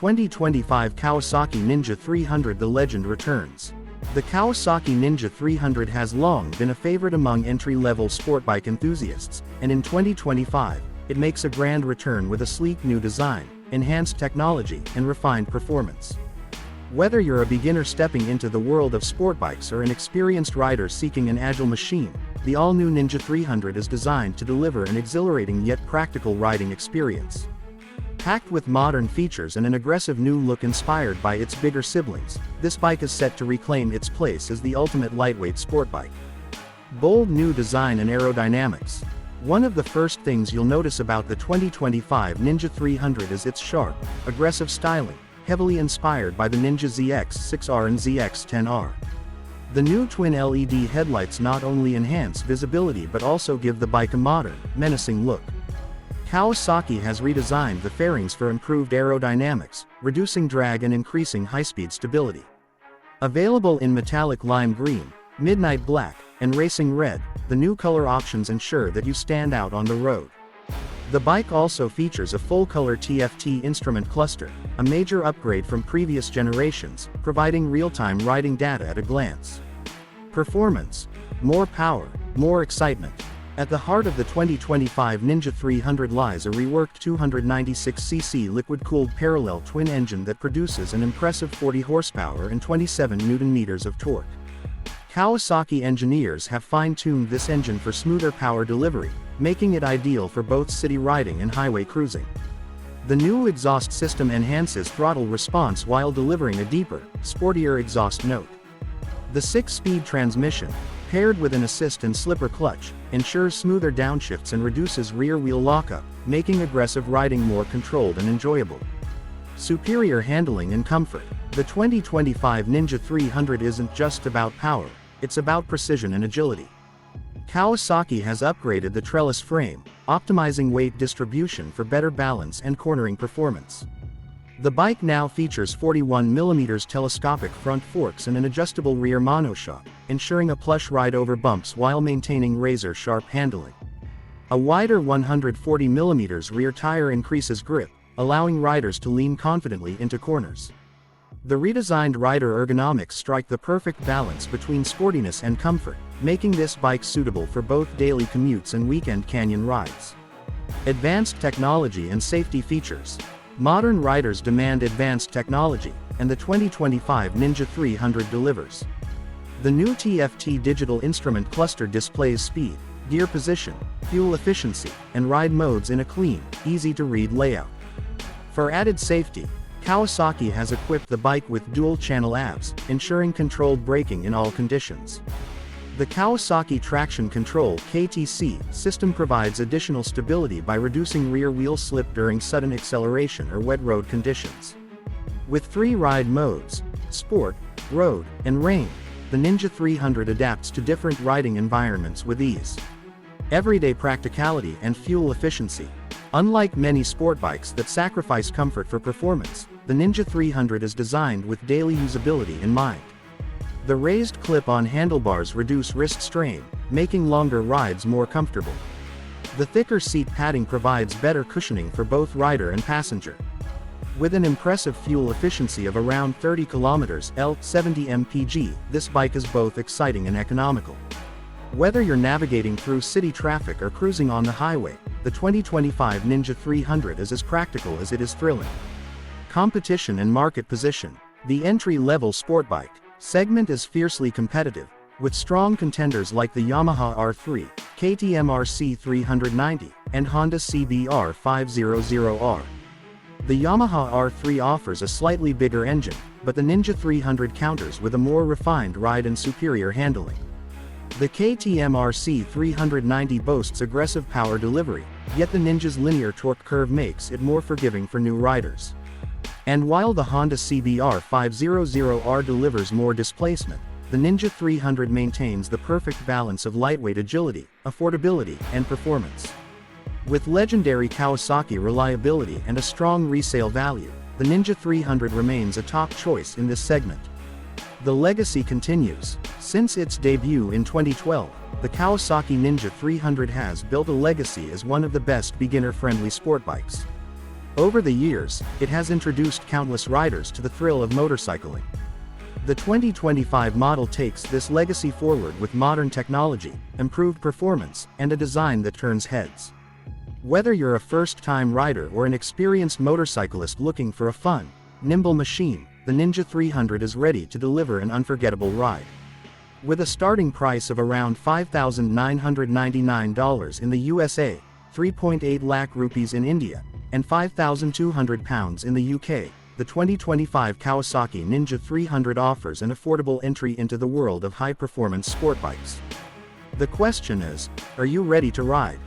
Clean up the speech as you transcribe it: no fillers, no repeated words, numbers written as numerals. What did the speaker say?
2025 Kawasaki Ninja 300. The legend returns. The Kawasaki Ninja 300 has long been a favorite among entry-level sport bike enthusiasts, and in 2025, it makes a grand return with a sleek new design, enhanced technology, and refined performance. Whether you're a beginner stepping into the world of sport bikes or an experienced rider seeking an agile machine, the all-new Ninja 300 is designed to deliver an exhilarating yet practical riding experience. Packed with modern features and an aggressive new look inspired by its bigger siblings, this bike is set to reclaim its place as the ultimate lightweight sport bike. Bold new design and aerodynamics. One of the first things you'll notice about the 2025 Ninja 300 is its sharp, aggressive styling, heavily inspired by the Ninja ZX-6R and ZX-10R. The new twin LED headlights not only enhance visibility but also give the bike a modern, menacing look. Kawasaki has redesigned the fairings for improved aerodynamics, reducing drag and increasing high-speed stability. Available in metallic lime green, midnight black, and racing red, the new color options ensure that you stand out on the road. The bike also features a full-color TFT instrument cluster, a major upgrade from previous generations, providing real-time riding data at a glance. Performance. More power, more excitement. At the heart of the 2025 Ninja 300 lies a reworked 296cc liquid-cooled parallel twin engine that produces an impressive 40 horsepower and 27 Nm of torque. Kawasaki engineers have fine-tuned this engine for smoother power delivery, making it ideal for both city riding and highway cruising. The new exhaust system enhances throttle response while delivering a deeper, sportier exhaust note. The 6-speed transmission, paired with an assist and slipper clutch, ensures smoother downshifts and reduces rear-wheel lockup, making aggressive riding more controlled and enjoyable. Superior handling and comfort. The 2025 Ninja 300 isn't just about power, it's about precision and agility. Kawasaki has upgraded the trellis frame, optimizing weight distribution for better balance and cornering performance. The bike now features 41mm telescopic front forks and an adjustable rear monoshock, ensuring a plush ride over bumps while maintaining razor-sharp handling. A wider 140mm rear tire increases grip, allowing riders to lean confidently into corners. The redesigned rider ergonomics strike the perfect balance between sportiness and comfort, making this bike suitable for both daily commutes and weekend canyon rides. Advanced technology and safety features. Modern riders demand advanced technology, and the 2025 Ninja 300 delivers. The new TFT digital instrument cluster displays speed, gear position, fuel efficiency, and ride modes in a clean, easy-to-read layout. For added safety, Kawasaki has equipped the bike with dual-channel ABS, ensuring controlled braking in all conditions. The Kawasaki Traction Control (KTC) system provides additional stability by reducing rear-wheel slip during sudden acceleration or wet road conditions. With 3 ride modes, Sport, Road, and Rain, the Ninja 300 adapts to different riding environments with ease. Everyday practicality and fuel efficiency. Unlike many sport bikes that sacrifice comfort for performance, the Ninja 300 is designed with daily usability in mind. The raised clip-on handlebars reduce wrist strain, making longer rides more comfortable. The thicker seat padding provides better cushioning for both rider and passenger. With an impressive fuel efficiency of around 30 km/L 70 mpg, this bike is both exciting and economical. Whether you're navigating through city traffic or cruising on the highway, the 2025 Ninja 300 is as practical as it is thrilling. Competition and market position. The entry-level sport bike segment is fiercely competitive, with strong contenders like the Yamaha R3, KTM RC390, and Honda CBR 500R. The Yamaha R3 offers a slightly bigger engine, but the Ninja 300 counters with a more refined ride and superior handling. The KTM RC390 boasts aggressive power delivery, yet the Ninja's linear torque curve makes it more forgiving for new riders. And while the Honda CBR 500R delivers more displacement, the Ninja 300 maintains the perfect balance of lightweight agility, affordability, and performance. With legendary Kawasaki reliability and a strong resale value, the Ninja 300 remains a top choice in this segment. The legacy continues. Since its debut in 2012, the Kawasaki Ninja 300 has built a legacy as one of the best beginner-friendly sport bikes. Over the years, it has introduced countless riders to the thrill of motorcycling. The 2025 model takes this legacy forward with modern technology, improved performance, and a design that turns heads. Whether you're a first-time rider or an experienced motorcyclist looking for a fun, nimble machine, the Ninja 300 is ready to deliver an unforgettable ride. With a starting price of around $5,999 in the USA, 3.8 lakh rupees in India, and £5,200 in the UK, the 2025 Kawasaki Ninja 300 offers an affordable entry into the world of high-performance sport bikes. The question is, are you ready to ride?